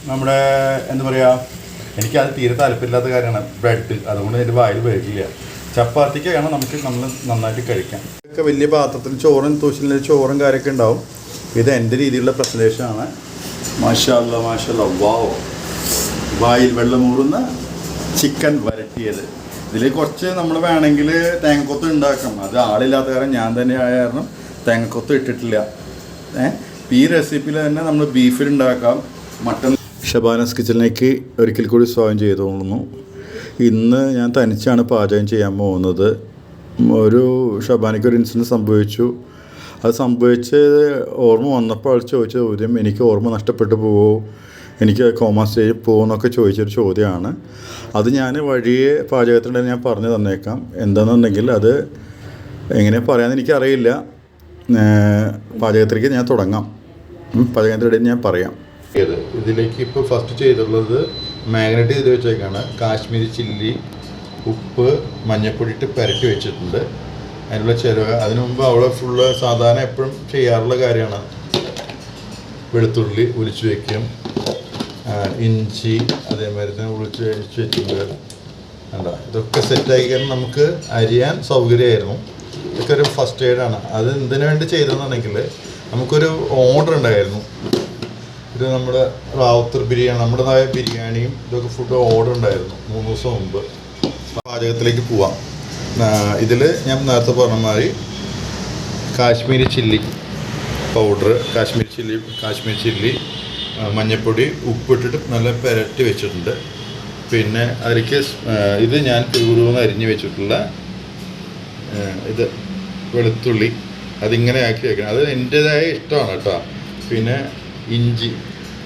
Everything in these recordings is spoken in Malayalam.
നമ്മുടെ എന്താ പറയുക, എനിക്കത് തീരെ താല്പര്യമില്ലാത്ത കാര്യമാണ് ബ്രെഡ്. അതുകൊണ്ട് എൻ്റെ വായിൽ വരില്ല. ചപ്പാത്തിക്കാണ് നമ്മൾ നന്നായിട്ട് കഴിക്കാം. ഇതൊക്കെ വലിയ പാത്രത്തിൽ ചോറും തൂശിലെ ചോറും കാര്യമൊക്കെ ഉണ്ടാവും. ഇത് എൻ്റെ രീതിയിലുള്ള പ്രസൻറ്റേഷനാണ്. മാഷാ അല്ലാ മാഷാ അല്ലാ. വാവ്, വായിൽ വെള്ളമൂറുന്ന ചിക്കൻ വരട്ടിയത്. ഇതിൽ കുറച്ച് നമ്മൾ വേണമെങ്കിൽ തേങ്ങക്കൊത്ത് ഉണ്ടാക്കാം. അത് ആളില്ലാത്ത കാരണം ഞാൻ തന്നെ ആയ കാരണം തേങ്ങക്കൊത്ത് ഇട്ടിട്ടില്ല. ഈ റെസിപ്പിയിൽ തന്നെ നമ്മൾ ബീഫിൽ ഉണ്ടാക്കാം, മട്ടൺ. ഷബാനസ് കിച്ചണിലേക്ക് ഒരിക്കൽ കൂടി സ്വാഗതം ചെയ്തു തോന്നുന്നു. ഇന്ന് ഞാൻ തനിച്ചാണ് പാചകം ചെയ്യാൻ പോകുന്നത്. ഷബാനയ്ക്ക് ഒരു ഇൻസിഡൻറ്റ് സംഭവിച്ചു. അത് സംഭവിച്ച് ഓർമ്മ വന്നപ്പോൾ അവൾ ചോദിച്ച ചോദ്യം, എനിക്ക് ഓർമ്മ നഷ്ടപ്പെട്ടു പോവോ, എനിക്ക് കോമ സ്റ്റേജിൽ പോകുമെന്നൊക്കെ ചോദിച്ചൊരു ചോദ്യമാണ്. അത് ഞാൻ വഴിയെ പാചകത്തിനിടെ ഞാൻ പറഞ്ഞു തന്നേക്കാം. എന്താണെന്നുണ്ടെങ്കിൽ അത് എങ്ങനെ പറയാമെന്ന് എനിക്കറിയില്ല. പാചകത്തിലേക്ക് ഞാൻ തുടങ്ങാം. പാചകത്തിനിടയിൽ ഞാൻ പറയാം. ഇതിലേക്ക് ഇപ്പോൾ ഫസ്റ്റ് ചെയ്തിട്ടുള്ളത് മാഗ്നേറ്റ് ചെയ്ത് വെച്ചേക്കാണ്. കാശ്മീരി ചില്ലി, ഉപ്പ്, മഞ്ഞൾപ്പൊടി ഇട്ട് പുരട്ടി വെച്ചിട്ടുണ്ട്. അതിനുള്ള ചിലവ് അതിനു മുമ്പ് അവിടെ ഫുള്ള് സാധാരണ എപ്പോഴും ചെയ്യാറുള്ള കാര്യമാണ്. വെളുത്തുള്ളി ഒലിച്ച് വയ്ക്കും, ഇഞ്ചി അതേമാതിരി തന്നെ ഒളിച്ച് വെച്ചിട്ടുണ്ട്. അല്ല, ഇതൊക്കെ സെറ്റാക്കി കഴിഞ്ഞാൽ നമുക്ക് അരിയാൻ സൗകര്യമായിരുന്നു. ഇതൊക്കെ ഒരു ഫസ്റ്റ് എയ്ഡാണ്. അത് എന്തിനു വേണ്ടി ചെയ്തതെന്നുണ്ടെങ്കിൽ നമുക്കൊരു ഓർഡർ ഉണ്ടായിരുന്നു. ഇത് നമ്മുടെ റാവുത്തർ ബിരിയാണി, നമ്മുടേതായ ബിരിയാണിയും ഇതൊക്കെ ഫുഡ് ഓർഡർ ഉണ്ടായിരുന്നു 3 ദിവസം മുമ്പ്. പാചകത്തിലേക്ക് പോവാം. ഇതിൽ ഞാൻ നേരത്തെ പറഞ്ഞ മാതിരി Kashmiri chilli powder, Kashmiri chilli, മഞ്ഞൾപ്പൊടി, ഉപ്പിട്ടിട്ട് നല്ല പുരട്ടി വെച്ചിട്ടുണ്ട്. പിന്നെ അതിലേക്ക് ഇത് ഞാൻ കുരുകുരുന്ന് അരിഞ്ഞ് വെച്ചിട്ടുള്ള ഇത് വെളുത്തുള്ളി, അതിങ്ങനെ ആക്കി വെക്കണം. അത് എൻ്റേതായ ഇഷ്ടമാണ് കേട്ടോ. പിന്നെ ഇഞ്ചി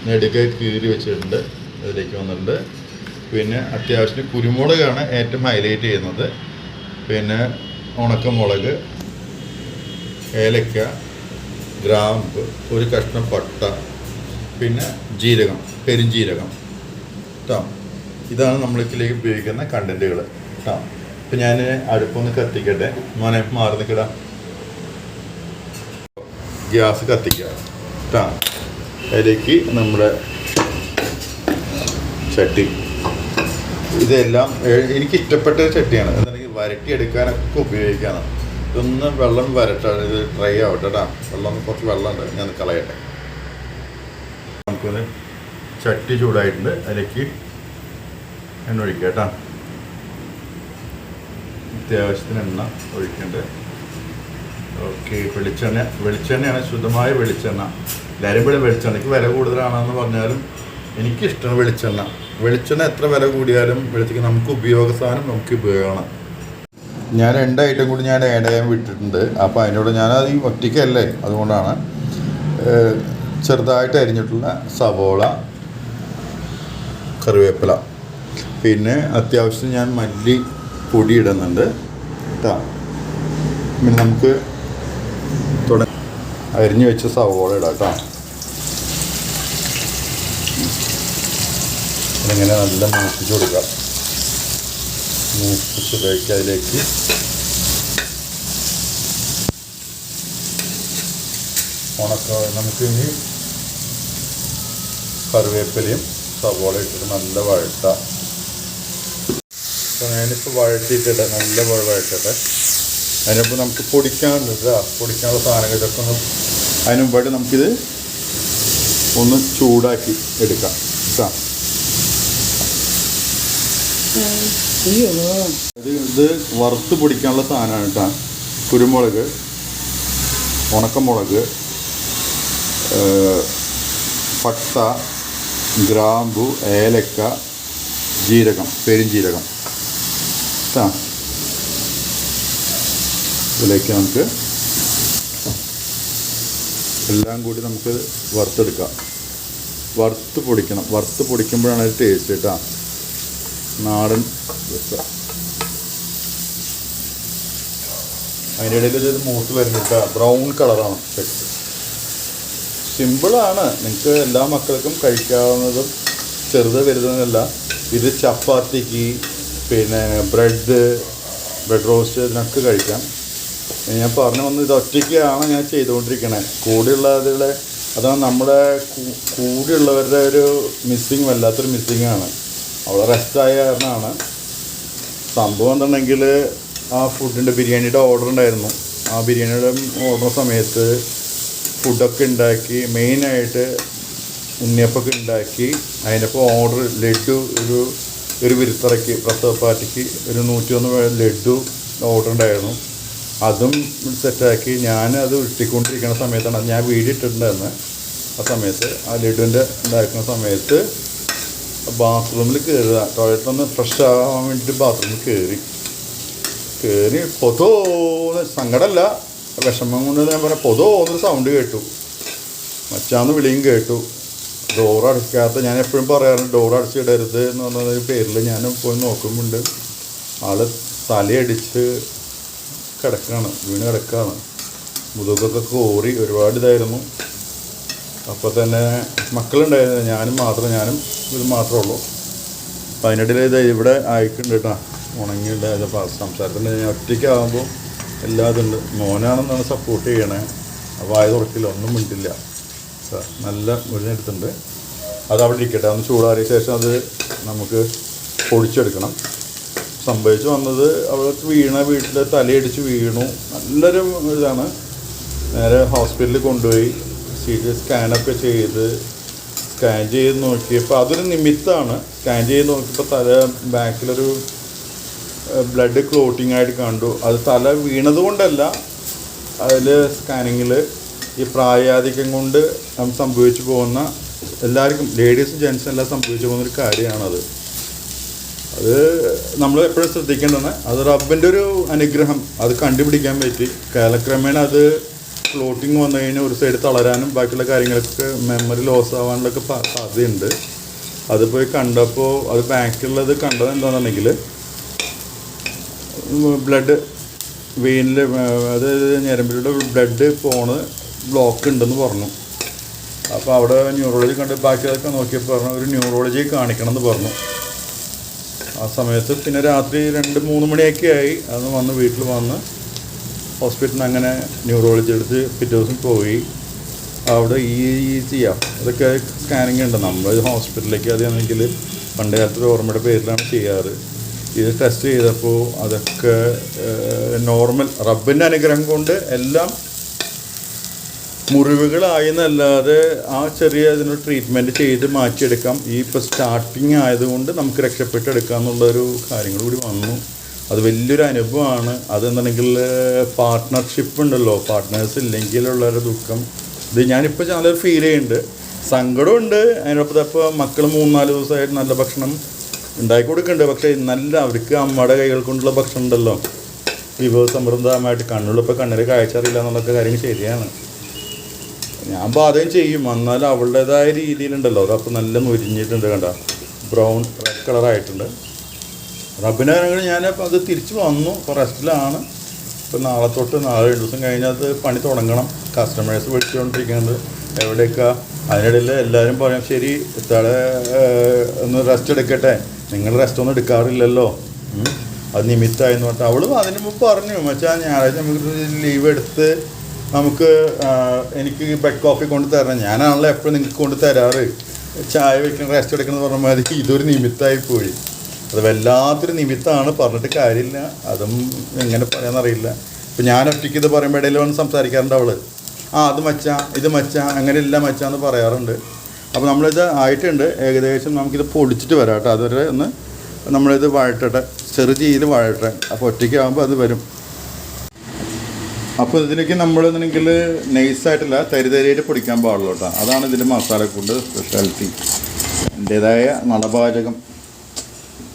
നെടുകെ കീറി വെച്ചിട്ടുണ്ട്, അതിലേക്ക് വന്നിട്ടുണ്ട്. പിന്നെ അത്യാവശ്യത്തിന് കുരുമുളകാണ് ഏറ്റവും ഹൈലൈറ്റ് ചെയ്യുന്നത്. പിന്നെ ഉണക്കമുളക്, ഏലക്ക, ഗ്രാമ്പ്, ഒരു കഷ്ണം പട്ട, പിന്നെ ജീരകം, പെരുംജീരകം കേട്ടോ. ഇതാണ് നമ്മളിതിലേക്ക് ഉപയോഗിക്കുന്ന കണ്ടൻറ്റുകൾ കേട്ടോ. ഇപ്പം ഞാൻ അടുപ്പൊന്ന് കത്തിക്കട്ടെ. മോനെ മാറി നിൽക്കടാ. ഗ്യാസ് കത്തിക്കുക കേട്ടോ. അതിലേക്ക് നമ്മുടെ ചട്ടി, ഇതെല്ലാം എനിക്കിഷ്ടപ്പെട്ട ചട്ടിയാണ്. എന്നുണ്ടെങ്കിൽ വരട്ടിയെടുക്കാനൊക്കെ ഉപയോഗിക്കാനാണ്. ഇതൊന്ന് വെള്ളം വരട്ടെ, ഇത് ഡ്രൈ ആവട്ടെ കേട്ടോ. വെള്ളം കുറച്ച് വെള്ളമുണ്ട്, ഞാൻ കളയട്ടെ. നമുക്കൊന്ന് ചട്ടി ചൂടായിട്ടുണ്ട്, അതിലേക്ക് എണ്ണ ഒഴിക്കുക കേട്ടോ. അത്യാവശ്യത്തിന് എണ്ണ ഒഴിക്കേണ്ടത്. ഓക്കെ, വെളിച്ചെണ്ണയാണ്, ശുദ്ധമായ വെളിച്ചെണ്ണ. എല്ലാവരും ഇവിടെ വെളിച്ചെണ്ണയ്ക്ക് വില കൂടുതലാണെന്ന് പറഞ്ഞാലും എനിക്കിഷ്ടമാണ് വെളിച്ചെണ്ണ. വെളിച്ചെണ്ണ എത്ര വില കൂടിയാലും വെളിച്ചെണ്ണ നമുക്ക് ഉപയോഗ സാധനം, നമുക്ക് ഉപയോഗമാണ്. ഞാൻ 2 ഐറ്റം കൂടി ഞാൻ ആഡ് ചെയ്യാൻ വിട്ടിട്ടുണ്ട്. അപ്പോൾ അതിനോട് ഞാനത് ഈ ഒറ്റയ്ക്കല്ലേ, അതുകൊണ്ടാണ്. ചെറുതായിട്ട് അരിഞ്ഞിട്ടുള്ള സവോള, കറിവേപ്പില, പിന്നെ അത്യാവശ്യം ഞാൻ മല്ലി പൊടി ഇടുന്നുണ്ട് കേട്ടോ. പിന്നെ നമുക്ക് അരിഞ്ഞു വെച്ച സവോള ഇടാം കേട്ടോ. ഇങ്ങനെ നല്ല മൂപ്പിച്ച് കൊടുക്കാം. മൂപ്പിച്ച് കഴിക്കുക. അതിലേക്ക് നമുക്കിനി കറിവേപ്പിലയും സവോള ഇട്ടിട്ട് നല്ല വഴട്ടാം. അപ്പോൾ ഞാനിപ്പോൾ വഴട്ടിയിട്ടിട്ടെ, നല്ല വഴട്ടട്ടെ. അതിനൊപ്പം നമുക്ക് പൊടിക്കാനുള്ള സാധനങ്ങൾ ഇതൊക്കെ ഒന്ന് അതിന് മുമ്പായിട്ട് നമുക്കിത് ഒന്ന് ചൂടാക്കി എടുക്കാം കേട്ടോ. ഇത് വറുത്ത് പൊടിക്കാനുള്ള സാധനമാണ് കേട്ടോ. കുരുമുളക്, ഉണക്കമുളക്, പട്ട, ഗ്രാമ്പു, ഏലക്ക, ജീരകം, പെരുംജീരകം കേട്ടോ. ഇതിലേക്ക് നമുക്ക് എല്ലാം കൂടി നമുക്ക് വറുത്തെടുക്കാം. വറുത്ത് പൊടിക്കണം. വറുത്ത് പൊടിക്കുമ്പോഴാണ് ഒരു ടേസ്റ്റ് കേട്ടോ. നാടൻ രസം. അതിൻ്റെ ഇടയിൽ ഇത് മൂത്ത് വരുന്നില്ല, ബ്രൗൺ കളറാണ്. സിമ്പിളാണ്, നിങ്ങൾക്ക് എല്ലാ മക്കൾക്കും കഴിക്കാവുന്നതും, ചെറുത് വലുതെന്നല്ല. ഇത് ചപ്പാത്തിക്ക്, പിന്നെ ബ്രെഡ് റോസ്റ്റ്, ഇതിനൊക്കെ കഴിക്കാം. ഞാൻ പറഞ്ഞു വന്ന് ഇത് ഒറ്റയ്ക്കാണ് ഞാൻ ചെയ്തുകൊണ്ടിരിക്കണേ. കൂടെയുള്ള അതിലെ അതാണ് നമ്മുടെ കൂടെയുള്ളവരുടെ ഒരു മിസ്സിങ്, വല്ലാത്തൊരു മിസ്സിങ്ങാണ്. അവളെ റെസ്റ്റായ കാരണമാണ്. സംഭവം എന്തുണ്ടെങ്കിൽ ആ ഫുഡിൻ്റെ ബിരിയാണിയുടെ ഓർഡർ ഉണ്ടായിരുന്നു. ആ ബിരിയാണിയുടെ ഓർഡർ സമയത്ത് ഫുഡൊക്കെ ഉണ്ടാക്കി, മെയിനായിട്ട് ഉണ്ണിയപ്പൊക്കെ ഉണ്ടാക്കി, അതിനപ്പോൾ ഓർഡർ ലഡ്ഡു ഒരു വിരുത്തറയ്ക്ക് പ്രസവ പാർട്ടിക്ക് ഒരു 101 ലഡ്ഡു ഓർഡർ ഉണ്ടായിരുന്നു. അതും സെറ്റാക്കി ഞാനത് ഉരുട്ടിക്കൊണ്ടിരിക്കുന്ന സമയത്താണ് ഞാൻ വീഡിയോ ഇട്ടിട്ടുണ്ടായിരുന്നു. ആ സമയത്ത് ആ ലഡുവിൻ്റെ ഉണ്ടാക്കുന്ന സമയത്ത് ബാത്റൂമിൽ കയറുക, ടോയ്ലറ്റൊന്ന് ഫ്രഷ് ആവാൻ വേണ്ടിയിട്ട് ബാത്റൂമിൽ കയറി പൊതോന്ന്, സങ്കടമല്ല വിഷമം കൊണ്ട് ഞാൻ പറഞ്ഞ പൊതോന്നൊരു സൗണ്ട് കേട്ടു. മച്ചാന്ന് വിളിയും കേട്ടു. ഡോർ അടയ്ക്കാത്ത, ഞാൻ എപ്പോഴും പറയാറുണ്ട് ഡോർ അടച്ചിടരുത് എന്ന് പറഞ്ഞൊരു പേരിൽ ഞാൻ പോയി നോക്കുമ്പോണ്ട് ആള് തലയടിച്ച് വീണ് കിടക്കുകയാണ്. മുതുകൊക്കെ കോറി ഒരുപാട് ഇതായിരുന്നു. അപ്പോൾ തന്നെ മക്കളുണ്ടായിരുന്നു, ഞാനും ഇത് മാത്രമേ ഉള്ളൂ. അപ്പം അതിനിടയിൽ ഇത് ഇവിടെ അയക്കുന്നുണ്ട് കേട്ടോ, ഉണങ്ങിയുണ്ട്. സംസാരത്തിൻ്റെ ഞാൻ ഒറ്റയ്ക്കാകുമ്പോൾ എല്ലാതുണ്ട്. മോനാണെന്നാണ് സപ്പോർട്ട് ചെയ്യണേ. അപ്പോൾ ആയത് തുറക്കില്ല, ഒന്നും മിണ്ടില്ല. നല്ല മുരിഞ്ഞെടുത്തുണ്ട്. അത് അവിടെ ഇരിക്കട്ടെ, ഒന്ന് ചൂടാറിയ ശേഷം അത് നമുക്ക് പൊടിച്ചെടുക്കണം. സംഭവിച്ചു വന്നത് അവൾക്ക് വീട്ടിൽ തലയടിച്ച് വീണു. നല്ലൊരു ഇതാണ്. നേരെ ഹോസ്പിറ്റലിൽ കൊണ്ടുപോയി സ്കാനൊക്കെ സ്കാൻ ചെയ്ത് നോക്കിയപ്പോൾ അതൊരു നിമിത്തമാണ്. സ്കാൻ ചെയ്ത് നോക്കിയപ്പോൾ തല ബാക്കിലൊരു ബ്ലഡ് ക്ലോട്ടിങ് ആയിട്ട് കണ്ടു. അത് തല വീണത് കൊണ്ടല്ല, അതിൽ സ്കാനിങ്ങിൽ ഈ പ്രായാധിക്യം കൊണ്ട് സംഭവിച്ചു പോകുന്ന എല്ലാവർക്കും, ലേഡീസും ജെൻസും എല്ലാം സംഭവിച്ചു പോകുന്നൊരു കാര്യമാണത്. അത് നമ്മൾ എപ്പോഴും ശ്രദ്ധിക്കേണ്ടതാണ്. അത് റബ്ബിൻ്റെ ഒരു അനുഗ്രഹം, അത് കണ്ടുപിടിക്കാൻ പറ്റി. കാലക്രമേണ അത് ക്ലോട്ടിങ് വന്നു കഴിഞ്ഞാൽ ഒരു സൈഡ് തളരാനും ബാക്കിയുള്ള കാര്യങ്ങളൊക്കെ മെമ്മറി ലോസ് ആവാനുള്ളൊക്കെ സാധ്യതയുണ്ട്. അത് പോയി കണ്ടപ്പോൾ അത് ബാക്കിലുള്ളത് കണ്ടത് എന്താണെന്നുണ്ടെങ്കിൽ ബ്ലഡ് വെയിനിൽ, അതായത് ഞരമ്പിലൂടെ ബ്ലഡ് ബ്ലോക്ക് ഉണ്ടെന്ന് പറഞ്ഞു. അപ്പോൾ അവിടെ ന്യൂറോളജി കണ്ട് ബാക്കിയൊക്കെ നോക്കിയപ്പോൾ പറഞ്ഞു ഒരു ന്യൂറോളജി കാണിക്കണം എന്ന് പറഞ്ഞു. ആ സമയത്ത് പിന്നെ രാത്രി 2-3 മണിയൊക്കെ ആയി. അന്ന് വീട്ടിൽ വന്ന് ഹോസ്പിറ്റലിൽ നിന്ന് അങ്ങനെ ന്യൂറോളജി എടുത്ത് പിറ്റേ ദിവസം പോയി. അവിടെ EEG അതൊക്കെ സ്കാനിങ് ഉണ്ട്. നമ്മൾ ഹോസ്പിറ്റലിലേക്ക് അതാണെങ്കിൽ പണ്ട് കാലത്തൊരു ഓർമ്മയുടെ പേരിലാണ് ചെയ്യാറ്. ഇത് ടെസ്റ്റ് ചെയ്തപ്പോൾ അതൊക്കെ നോർമൽ, റബ്ബിൻ്റെ അനുഗ്രഹം കൊണ്ട് എല്ലാം മുറിവുകളായെന്നല്ലാതെ ആ ചെറിയ അതിനൊരു ട്രീറ്റ്മെൻറ്റ് ചെയ്ത് മാറ്റിയെടുക്കാം. ഇപ്പോൾ സ്റ്റാർട്ടിങ് ആയതുകൊണ്ട് നമുക്ക് രക്ഷപ്പെട്ടെടുക്കാം എന്നുള്ളൊരു കാര്യങ്ങൾ കൂടി വന്നു. അത് വലിയൊരു അനുഭവമാണ്. അതെന്നുണ്ടെങ്കിൽ പാർട്ട്ണർഷിപ്പ് ഉണ്ടല്ലോ, പാർട്ട്നേഴ്സ് ഇല്ലെങ്കിലുള്ളൊരു ദുഃഖം. ഇത് ഞാനിപ്പോൾ നല്ലൊരു ഫീൽ ചെയ്യുന്നുണ്ട്, സങ്കടമുണ്ട്. അതിനൊപ്പം ഇപ്പോൾ മക്കൾ 3-4 ദിവസമായിട്ട് നല്ല ഭക്ഷണം ഉണ്ടാക്കി കൊടുക്കുന്നുണ്ട്. പക്ഷേ നല്ല അവർക്ക് അമ്മയുടെ കൈകൾ കൊണ്ടുള്ള ഭക്ഷണം ഉണ്ടല്ലോ, വിഭവസമൃദ്ധമായിട്ട്. കണ്ണുള്ളപ്പോൾ കണ്ണിന് കാഴ്ച അറിയില്ല എന്നുള്ളൊക്കെ കാര്യങ്ങൾ ശരിയാണ്. ഞാൻ പാചകം ചെയ്യും, എന്നാൽ അവളുടേതായ രീതിയിലുണ്ടല്ലോ. അതപ്പോൾ നല്ല മുരിഞ്ഞിട്ടുണ്ട്, കണ്ട ബ്രൗൺ റെഡ് കളറായിട്ടുണ്ട്. റബ്ബിനെ ഞാനപ്പോൾ അത് തിരിച്ച് വന്നു. ഇപ്പോൾ റെസ്റ്റിലാണ്. ഇപ്പോൾ നാളെ 2 ദിവസം കഴിഞ്ഞാൽ അത് പണി തുടങ്ങണം. കസ്റ്റമേഴ്സ് വിളിച്ചുകൊണ്ടിരിക്കുന്നുണ്ട് എവിടെയൊക്കെ. അതിനിടയിൽ എല്ലാവരും പറയാം ശരി ഇത്താടെ ഒന്ന് റെസ്റ്റ് എടുക്കട്ടെ, നിങ്ങൾ റെസ്റ്റ് ഒന്നും എടുക്കാറില്ലല്ലോ, അത് നിമിത്തമായെന്ന് പറഞ്ഞിട്ട് അവൾ അതിന് മുമ്പ് പറഞ്ഞു മച്ചാ ഞായറാഴ്ച നമുക്ക് ലീവ് എടുത്ത് എനിക്ക് ബെഡ് കോഫി കൊണ്ട് തരണം. ഞാനാണല്ലോ എപ്പോഴും നിങ്ങൾക്ക് കൊണ്ട് തരാറ്, ചായ വെക്കണം റെസ്റ്റ് എടുക്കണമെന്ന് പറഞ്ഞ മാതിരി ഇതൊരു നിമിത്തമായി പോയി. അത് വല്ലാത്തൊരു നിമിത്തമാണ്, പറഞ്ഞിട്ട് കാര്യമില്ല. അതും എങ്ങനെ പറയാമെന്നറിയില്ല. ഇപ്പം ഞാൻ ഒറ്റയ്ക്ക് ഇത് പറയുമ്പോൾ ഇടയിൽ വന്ന് സംസാരിക്കാറുണ്ട് അവൾ. അത് മച്ചാ ഇത് മച്ചാ അങ്ങനെയില്ല മച്ചാന്ന് പറയാറുണ്ട്. അപ്പോൾ നമ്മളിത് ആയിട്ടുണ്ട് ഏകദേശം. നമുക്കിത് പൊടിച്ചിട്ട് വരാം കേട്ടോ. അതുവരെ ഒന്ന് നമ്മളിത് വഴറ്റട്ടെ, ചെറു തീയിൽ വഴട്ടെ. അപ്പോൾ ഒറ്റയ്ക്ക് ആകുമ്പോൾ അത് വരും. അപ്പോൾ ഇതിലേക്ക് നമ്മളെന്നുണ്ടെങ്കിൽ നൈസായിട്ടില്ല, തരിതരിയായിട്ട് പൊടിക്കാൻ പാടുള്ളൂ കേട്ടോ. അതാണ് ഇതിൻ്റെ മസാലക്കൂട്ട് സ്പെഷ്യാലിറ്റി, എൻ്റേതായ നടപാചകം.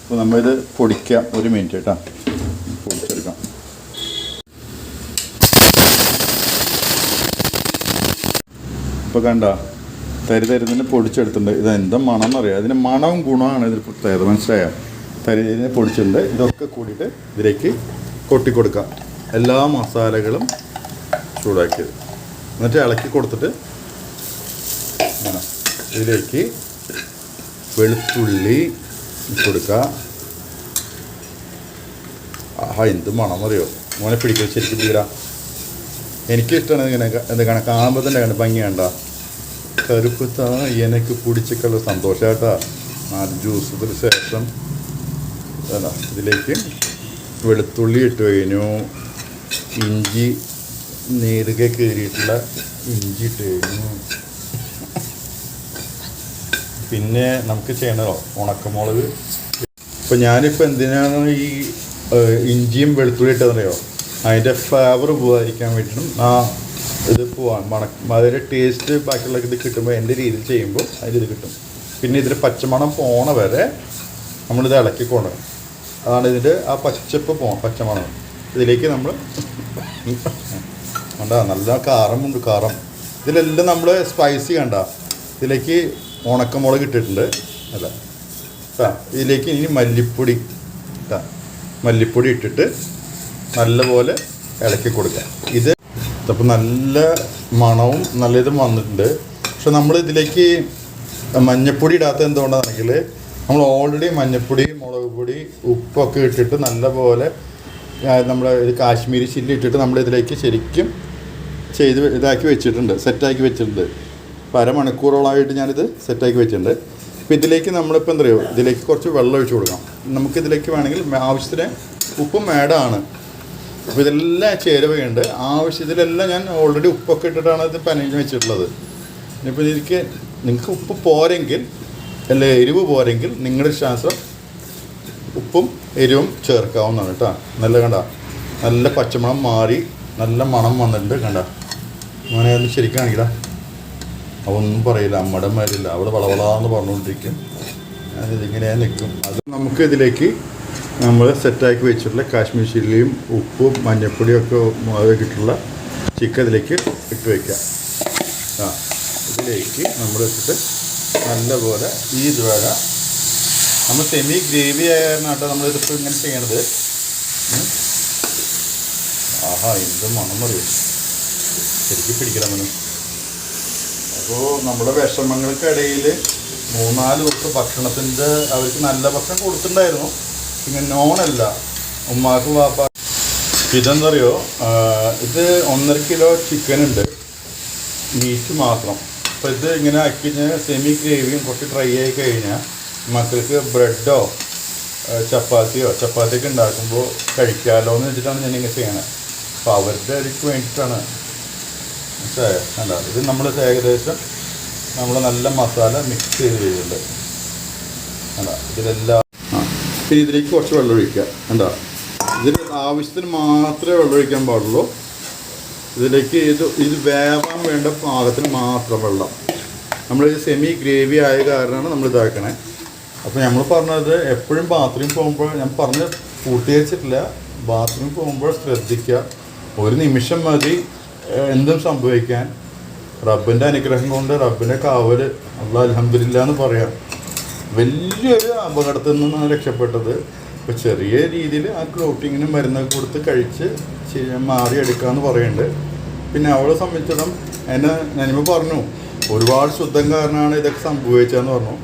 അപ്പോൾ നമ്മളിത് പൊടിക്കാം. 1 മിനിറ്റ് കേട്ടോ, പൊടിച്ചെടുക്കാം. ഇപ്പോൾ കണ്ട തരിതരിനെ പൊടിച്ചെടുത്തിട്ടുണ്ട്. ഇത് എന്താ മണം എന്നറിയാം. അതിൻ്റെ മണവും ഗുണമാണ് ഇതിൽ പ്രത്യേകത, മനസ്സിലായോ? തരിതരിനെ പൊടിച്ചിട്ടുണ്ട്. ഇതൊക്കെ കൂടിയിട്ട് ഇതിലേക്ക് കൊട്ടിക്കൊടുക്കാം. എല്ലാ മസാലകളും ചൂടാക്കിയത് എന്നിട്ട് ഇളക്കി കൊടുത്തിട്ട് ഇതിലേക്ക് വെളുത്തുള്ളി കൊടുക്കുക. എന്ത് മണം അറിയോ മോനെ, പിടിക്കുക ശരിക്കും പിടിക്കുക. എനിക്കിഷ്ടമാണ് ഇങ്ങനെ എന്ത് കാണാൻ, കാണുമ്പോൾ തന്നെ കണ്ട് ഭംഗി വേണ്ട. കറുപ്പ് താ എനിക്ക് പിടിച്ചിട്ടുള്ള സന്തോഷമായിട്ടാ 4 ദിവസത്തിന് ശേഷം ഇതിലേക്ക് വെളുത്തുള്ളി ഇട്ട് കഴിഞ്ഞു, ഇഞ്ചി നേരുകെ കയറിയിട്ടുള്ള ഇഞ്ചി ഇട്ട് കഴിഞ്ഞു. പിന്നെ നമുക്ക് ചെയ്യണോ ഉണക്കമുളക്. ഇപ്പം ഞാനിപ്പോൾ എന്തിനാണ് ഈ ഇഞ്ചിയും വെളുത്തുള്ളി ഇട്ടതെന്നറിയോ? അതിൻ്റെ ഫ്ലേവർ പോകാതിരിക്കാൻ വേണ്ടിയിട്ടും ഇത് പോവാൻ അതിൻ്റെ ടേസ്റ്റ് ബാക്കിയുള്ള ഇത് കിട്ടുമ്പോൾ എൻ്റെ രീതിയിൽ ചെയ്യുമ്പോൾ അതിൻ്റെ ഇത് കിട്ടും. പിന്നെ ഇതിൽ പച്ചമണം പോണ വരെ നമ്മളിത് ഇളക്കിക്കൊണ്ട്, അതാണ് ഇതിൻ്റെ ആ പച്ചപ്പ് പച്ചമണം. ഇതിലേക്ക് നമ്മൾ കണ്ട നല്ല കാരമുണ്ട്, കാരം. ഇതിലെല്ലാം നമ്മൾ സ്പൈസി കണ്ട. ഇതിലേക്ക് ഉണക്കമുളക് ഇട്ടിട്ടുണ്ട് അല്ല ഇതിലേക്ക് ഇനി മല്ലിപ്പൊടി മല്ലിപ്പൊടി ഇട്ടിട്ട് നല്ലപോലെ ഇളക്കി കൊടുക്കാം. ഇത് അപ്പോൾ നല്ല മണവും നല്ല ഇതും വന്നിട്ടുണ്ട്. പക്ഷെ നമ്മൾ ഇതിലേക്ക് മഞ്ഞപ്പൊടി ഇടാത്ത എന്തുകൊണ്ടാണെങ്കിൽ നമ്മൾ ഓൾറെഡി മഞ്ഞപ്പൊടി, മുളക് പൊടി, ഉപ്പൊക്കെ ഇട്ടിട്ട് നല്ലപോലെ നമ്മൾ ഇത് കാശ്മീരി ചില്ലി ഇട്ടിട്ട് നമ്മളിതിലേക്ക് ശരിക്കും ഇതാക്കി വെച്ചിട്ടുണ്ട്, സെറ്റാക്കി വെച്ചിട്ടുണ്ട്. അപ്പോൾ അരമണിക്കൂറോളമായിട്ട് ഞാനിത് സെറ്റാക്കി വെച്ചിട്ടുണ്ട്. അപ്പോൾ ഇതിലേക്ക് നമ്മളിപ്പോൾ എന്താ പറയുക, ഇതിലേക്ക് കുറച്ച് വെള്ളം ഒഴിച്ച് കൊടുക്കാം. നമുക്കിതിലേക്ക് വേണമെങ്കിൽ ആവശ്യത്തിന് ഉപ്പും ആഡാണ്. അപ്പോൾ ഇതെല്ലാം ചേരുവയുണ്ട് ഇതിലെല്ലാം ഞാൻ ഓൾറെഡി ഉപ്പൊക്കെ ഇട്ടിട്ടാണ് ഇത് പനഞ്ഞ് വെച്ചിട്ടുള്ളത്. ഇനിയിപ്പോൾ ഇതിലേക്ക് നിങ്ങൾക്ക് ഉപ്പ് പോരെങ്കിൽ അല്ല എരിവ് പോരെങ്കിൽ നിങ്ങളുടെ ശാസ്ത്രം ഉപ്പും എരിവും ചേർക്കാവുന്നതാണ് കേട്ടോ. നല്ല കണ്ട നല്ല പച്ചമണം മാറി നല്ല മണം വന്നിട്ടുണ്ട് കണ്ട. അങ്ങനെ ഒന്ന് ശരിക്കും കാണിക്കടാ. അവൊന്നും പറയില്ല, അമ്മയുടെ മാരില്ല, അവൾ വളവളാന്ന് പറഞ്ഞുകൊണ്ടിരിക്കും. ഇതിങ്ങനെ നിൽക്കും. അത് നമുക്ക് ഇതിലേക്ക് നമ്മൾ സെറ്റാക്കി വെച്ചിട്ടുള്ള കാശ്മീർ ചില്ലിയും ഉപ്പും മഞ്ഞൾപ്പൊടിയും ഒക്കെ ഇട്ടിട്ടുള്ള ചിക്കൻ ഇതിലേക്ക് ഇട്ട് വയ്ക്കാം. ഇതിലേക്ക് നമ്മൾ വെച്ചിട്ട് നല്ലപോലെ ഈ ഇതുവരെ നമ്മൾ സെമി ഗ്രേവി ആയ കാരണം കേട്ടോ നമ്മളിതിപ്പോൾ ഇങ്ങനെ ചെയ്യണത്. ആഹാ എന്ത് മണം അറിയും, ശരിക്കും പിടിക്കണം മനം. അപ്പോൾ നമ്മുടെ വിഷമങ്ങൾക്കിടയിൽ 3-4 ദിവസം ഭക്ഷണത്തിൻ്റെ അവർക്ക് നല്ല ഭക്ഷണം കൊടുത്തിട്ടുണ്ടായിരുന്നു. പിന്നെ നോണല്ല ഉമ്മാക്ക് വാപ്പ. ഇതെന്താ അറിയോ, ഇത് 1.5 കിലോ ചിക്കൻ ഉണ്ട്, മീറ്റ് മാത്രം. അപ്പോൾ ഇത് ഇങ്ങനെ ആക്കി കഴിഞ്ഞാൽ സെമി ഗ്രേവിയും കുറച്ച് ഡ്രൈ ആയി കഴിഞ്ഞാൽ മക്കൾക്ക് ബ്രെഡോ ചപ്പാത്തിയൊക്കെ ഉണ്ടാക്കുമ്പോൾ കഴിക്കാമല്ലോ എന്ന് വെച്ചിട്ടാണ് ഞാനിങ്ങനെ ചെയ്യണത്. അപ്പോൾ അവരുടെ അതിക്ക് വേണ്ടിയിട്ടാണ്. മനസ്സിലായോ? അല്ല ഇത് നമ്മൾ ഏകദേശം നമ്മൾ നല്ല മസാല മിക്സ് ചെയ്ത് ചെയ്തിട്ടുണ്ട്. അല്ല ഇതിലെല്ലാം പിന്നെ ഇതിലേക്ക് കുറച്ച് വെള്ളം ഒഴിക്കുക. കണ്ടോ, ഇതിൽ ആവശ്യത്തിന് മാത്രമേ വെള്ളം ഒഴിക്കാൻ പാടുള്ളൂ. ഇതിലേക്ക് ഇത് വേവാൻ വേണ്ട പാകത്തിന് മാത്രം വെള്ളം. നമ്മളിത് സെമി ഗ്രേവി ആയ കാരണമാണ് നമ്മൾ ഇതാക്കണേ. അപ്പോൾ നമ്മൾ പറഞ്ഞത് എപ്പോഴും ബാത്റൂമിൽ പോകുമ്പോൾ ഞാൻ പറഞ്ഞ് പൂർത്തീകരിച്ചിട്ടില്ല. ബാത്റൂമിൽ പോകുമ്പോൾ ശ്രദ്ധിക്കുക. ഒരു നിമിഷം മതി എന്തും സംഭവിക്കാൻ. റബ്ബിൻ്റെ അനുഗ്രഹം കൊണ്ട് റബ്ബിൻ്റെ കാവൽ അല്ലാഹ് അൽഹംദുലില്ലാ എന്ന് പറയാം. വലിയൊരു അപകടത്തിൽ നിന്നാണ് രക്ഷപ്പെട്ടത്. ഇപ്പോൾ ചെറിയ രീതിയിൽ ആ ക്ലോട്ടിങ്ങിന് മരുന്നൊക്കെ കൊടുത്ത് കഴിച്ച് മാറിയെടുക്കാമെന്ന് പറയുന്നുണ്ട്. പിന്നെ അവളെ സംബന്ധിച്ചിടത്തോളം എന്നെ ഞാനിപ്പോൾ പറഞ്ഞു ഒരുപാട് ശുദ്ധം കാരണമാണ് ഇതൊക്കെ സംഭവിച്ചതെന്ന് പറഞ്ഞു.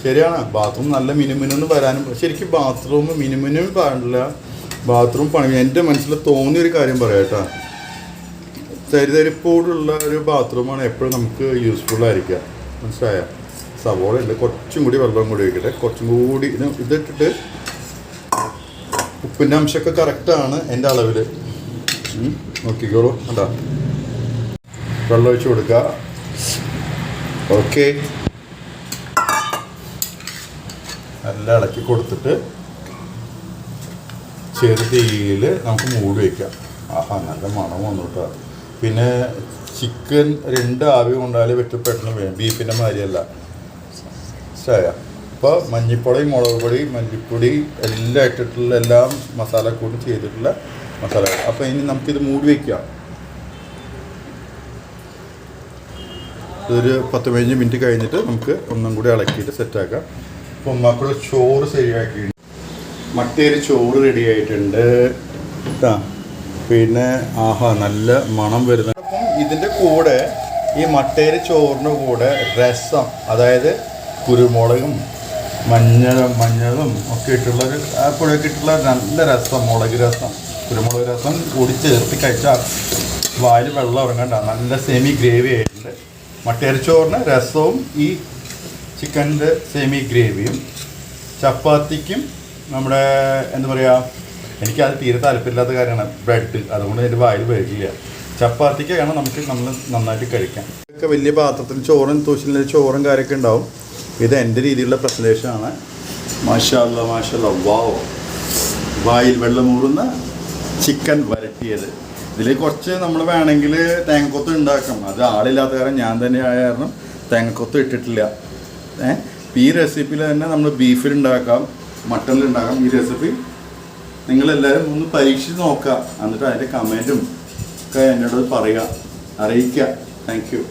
ശരിയാണ്, ബാത്റൂം നല്ല മിനുമിനൊന്നും വരാനും ശരിക്കും ബാത്റൂം മിനുമിനും പാടില്ല. ബാത്റൂം പണി എൻ്റെ മനസ്സിൽ തോന്നിയൊരു കാര്യം പറയാം കേട്ടോ. തരിതരിപ്പോടുള്ള ഒരു ബാത്റൂമാണ് എപ്പോഴും നമുക്ക് യൂസ്ഫുള്ളായിരിക്കുക. മനസ്സിലായ? സവോള ഉണ്ട്, കുറച്ചും കൂടി വെള്ളം കൂടി ഒഴിക്കട്ടെ. കുറച്ചും കൂടി ഇതിട്ടിട്ട് ഉപ്പിൻ്റെ അംശമൊക്കെ കറക്റ്റാണ് എൻ്റെ അളവിൽ. നോക്കിക്കോളൂ. കണ്ടാ വെള്ളം ഒഴിച്ച് കൊടുക്കുക. ഓക്കെ, നല്ല ഇളക്കി കൊടുത്തിട്ട് ചെറുതീയിൽ നമുക്ക് മൂടി വയ്ക്കാം. ആഹാ നല്ല മണം വന്നു കേട്ടോ. പിന്നെ ചിക്കൻ 2 ആവി കൊണ്ടാലേ പെട്ടെന്ന് വേണം, ബീഫിൻ്റെ മാതിരിയല്ല. മനസ്സിലായ? അപ്പോൾ മഞ്ഞൾപ്പൊടി, മുളക് പൊടി, മല്ലിപ്പൊടി എല്ലാം ഇട്ടിട്ടുള്ള എല്ലാം മസാല കൂടി ചെയ്തിട്ടുള്ള മസാല. അപ്പോൾ ഇനി നമുക്കിത് മൂടി വയ്ക്കാം. ഇതൊരു 10-15 മിനിറ്റ് കഴിഞ്ഞിട്ട് നമുക്ക് ഒന്നും കൂടി ഇളക്കിയിട്ട് സെറ്റാക്കാം. അപ്പോൾ മക്കൾ ചോറ് ശരിയാക്കി, മട്ടേരി ചോറ് റെഡി ആയിട്ടുണ്ട് കേട്ടോ. പിന്നെ ആഹാ നല്ല മണം വരുന്ന. അപ്പം ഇതിൻ്റെ കൂടെ ഈ മട്ടേരി ചോറിൻ്റെ കൂടെ രസം, അതായത് കുരുമുളകും മഞ്ഞളും ഒക്കെ ഇട്ടുള്ളൊരു പുഴയൊക്കെ ഇട്ടുള്ള നല്ല രസം, മുളക് രസം, കുരുമുളക് രസം കൂടി ചേർത്ത് കഴിച്ചാൽ വായിൽ വെള്ളം ഇറങ്ങണ്ട. നല്ല സെമി ഗ്രേവി ആയിട്ടുണ്ട്. മട്ടേരിച്ചോറിന് രസവും ഈ ചിക്കൻ്റെ സെമി ഗ്രേവിയും, ചപ്പാത്തിക്കും നമ്മുടെ എന്താ പറയുക, എനിക്കത് തീരെ താല്പര്യമില്ലാത്ത കാര്യമാണ് ബ്രെഡ്, അതുകൊണ്ട് എൻ്റെ വായിൽ വരില്ല. ചപ്പാത്തിക്കാണ് നമ്മൾ നന്നായിട്ട് കഴിക്കാം. ഇതൊക്കെ വലിയ പാത്രത്തിൽ ചോറും തൂശിലെ ചോറും കാര്യമൊക്കെ ഉണ്ടാവും. ഇത് എൻ്റെ രീതിയിലുള്ള പ്രസൻറ്റേഷനാണ്. മാഷാ അല്ലാ മാഷാ അല്ലാ, വാവ്, വായിൽ വെള്ളമൂറുന്ന ചിക്കൻ വരട്ടിയത്. ഇതിൽ കുറച്ച് നമ്മൾ വേണമെങ്കിൽ തേങ്ങക്കൊത്ത് ഉണ്ടാക്കാം. അത് ആളില്ലാത്ത കാരണം ഞാൻ തന്നെ ആയ കാരണം തേങ്ങക്കൊത്ത് ഇട്ടിട്ടില്ല. ഈ റെസിപ്പിയിൽ തന്നെ നമ്മൾ ബീഫിലുണ്ടാക്കാം, മട്ടണിലുണ്ടാക്കാം. ഈ റെസിപ്പി നിങ്ങളെല്ലാവരും ഒന്ന് പരീക്ഷിച്ച് നോക്കുക. എന്നിട്ട് അതിൻ്റെ കമൻറ്റും ഒക്കെ എന്നോട് പറയുക, അറിയിക്കുക. Thank you.